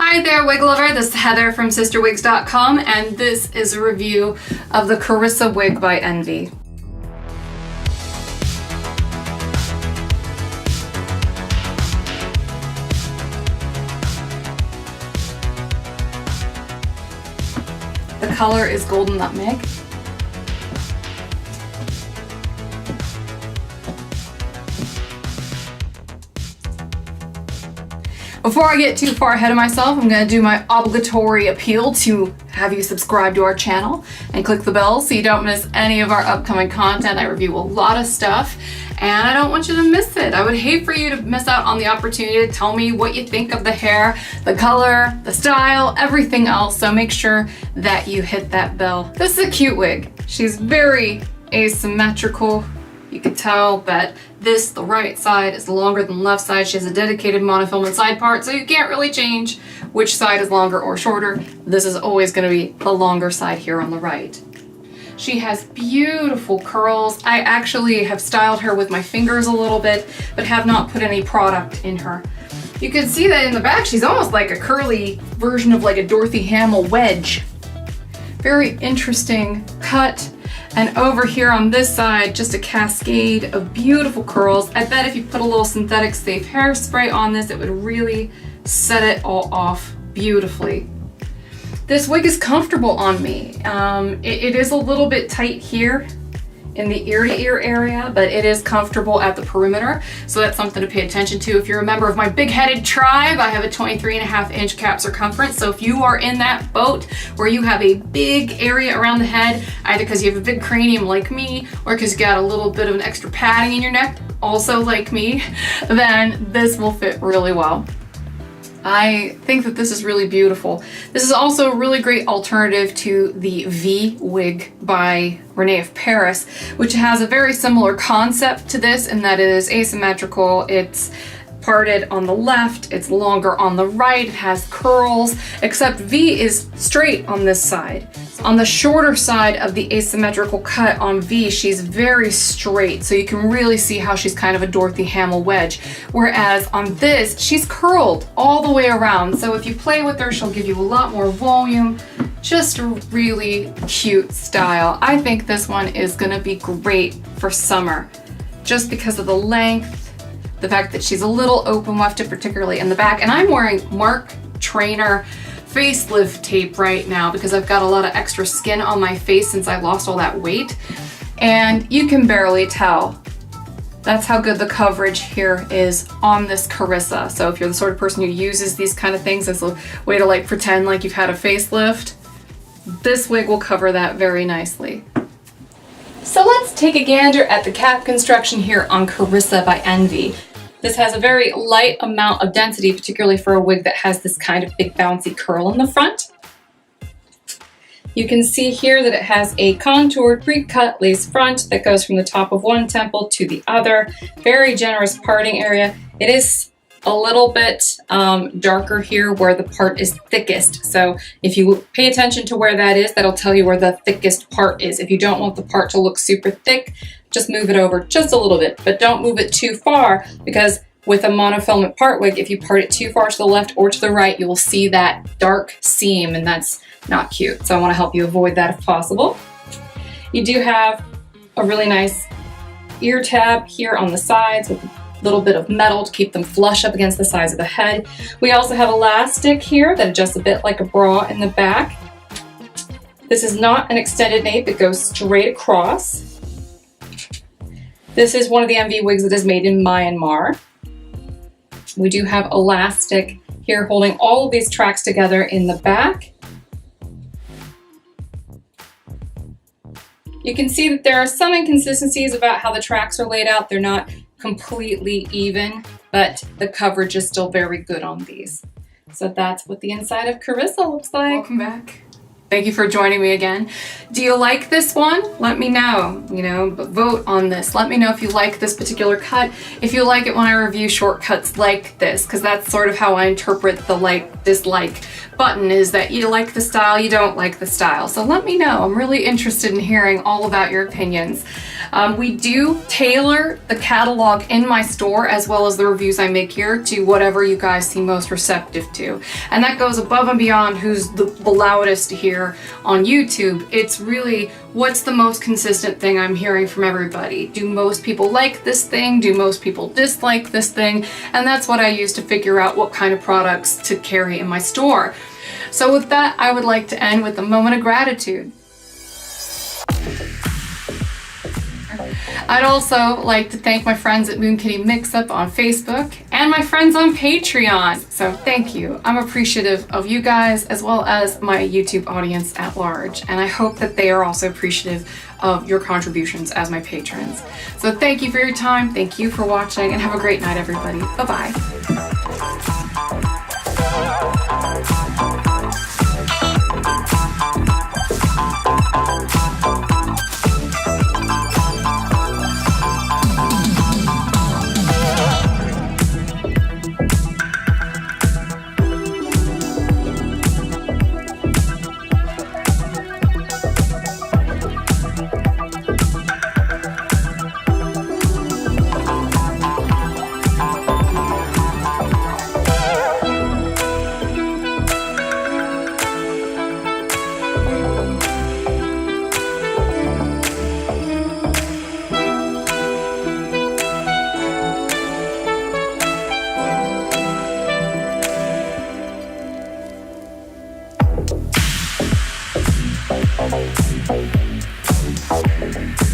Hi there, wig lover. This is Heather from CysterWigs.com, and this is a review of the Carissa wig by Envy. The color is Golden Nutmeg. Before I get too far ahead of myself, I'm going to do my obligatory appeal to have you subscribe to our channel and click the bell so you don't miss any of our upcoming content. I review a lot of stuff and I don't want you to miss it. I would hate for you to miss out on the opportunity to tell me what you think of the hair, the color, the style, everything else. So make sure that you hit that bell. This is a cute wig. She's very asymmetrical. You can tell that the right side is longer than the left side. She has a dedicated monofilament side part, so you can't really change which side is longer or shorter. This is always going to be the longer side here on the right. She has beautiful curls. I actually have styled her with my fingers a little bit, but have not put any product in her. You can see that in the back, she's almost like a curly version of like a Dorothy Hamill wedge. Very interesting cut. And over here on this side, just a cascade of beautiful curls. I bet if you put a little synthetic safe hairspray on this, it would really set it all off beautifully. This wig is comfortable on me. It is a little bit tight here in the ear to ear area, but it is comfortable at the perimeter. So that's something to pay attention to. If you're a member of my big-headed tribe, I have a 23.5-inch cap circumference. So if you are in that boat where you have a big area around the head, either because you have a big cranium like me, or because you got a little bit of an extra padding in your neck, also like me, then this will fit really well. I think that this is really beautiful. This is also a really great alternative to the V wig by Renee of Paris, which has a very similar concept to this in that it is asymmetrical. It's parted on the left, it's longer on the right, it has curls, except V is straight on this side. On the shorter side of the asymmetrical cut on V, she's very straight, so you can really see how she's kind of a Dorothy Hamill wedge. Whereas on this, she's curled all the way around, so if you play with her, she'll give you a lot more volume. Just a really cute style. I think this one is gonna be great for summer, just because of the length, the fact that she's a little open wefted, particularly in the back. And I'm wearing Mark Trainer facelift tape right now because I've got a lot of extra skin on my face since I lost all that weight. And you can barely tell. That's how good the coverage here is on this Carissa. So if you're the sort of person who uses these kind of things as a way to like pretend like you've had a facelift, this wig will cover that very nicely. So let's take a gander at the cap construction here on Carissa by Envy. This has a very light amount of density, particularly for a wig that has this kind of big bouncy curl in the front. You can see here that it has a contoured pre-cut lace front that goes from the top of one temple to the other. Very generous parting area. It is a little bit darker here where the part is thickest. So if you pay attention to where that is, that'll tell you where the thickest part is. If you don't want the part to look super thick, just move it over just a little bit, but don't move it too far, because with a monofilament part wig, if you part it too far to the left or to the right, you will see that dark seam, and that's not cute. So I want to help you avoid that if possible. You do have a really nice ear tab here on the sides with a little bit of metal to keep them flush up against the sides of the head. We also have elastic here that adjusts a bit like a bra in the back. This is not an extended nape, it goes straight across. This is one of the Envy wigs that is made in Myanmar. We do have elastic here holding all of these tracks together in the back. You can see that there are some inconsistencies about how the tracks are laid out. They're not completely even, but the coverage is still very good on these. So that's what the inside of Carissa looks like. Welcome back. Thank you for joining me again. Do you like this one? Let me know, vote on this. Let me know if you like this particular cut, if you like it when I review shortcuts like this, because that's sort of how I interpret the like, dislike button, is that you like the style, you don't like the style. So let me know. I'm really interested in hearing all about your opinions. We do tailor the catalog in my store as well as the reviews I make here to whatever you guys seem most receptive to. And that goes above and beyond who's the loudest here on YouTube. It's really what's the most consistent thing I'm hearing from everybody. Do most people like this thing? Do most people dislike this thing? And that's what I use to figure out what kind of products to carry in my store. So with that, I would like to end with a moment of gratitude. I'd also like to thank my friends at Moon Kitty Mix-Up on Facebook and my friends on Patreon. So thank you. I'm appreciative of you guys as well as my YouTube audience at large. And I hope that they are also appreciative of your contributions as my patrons. So thank you for your time. Thank you for watching and have a great night, everybody. Bye-bye. Thank you.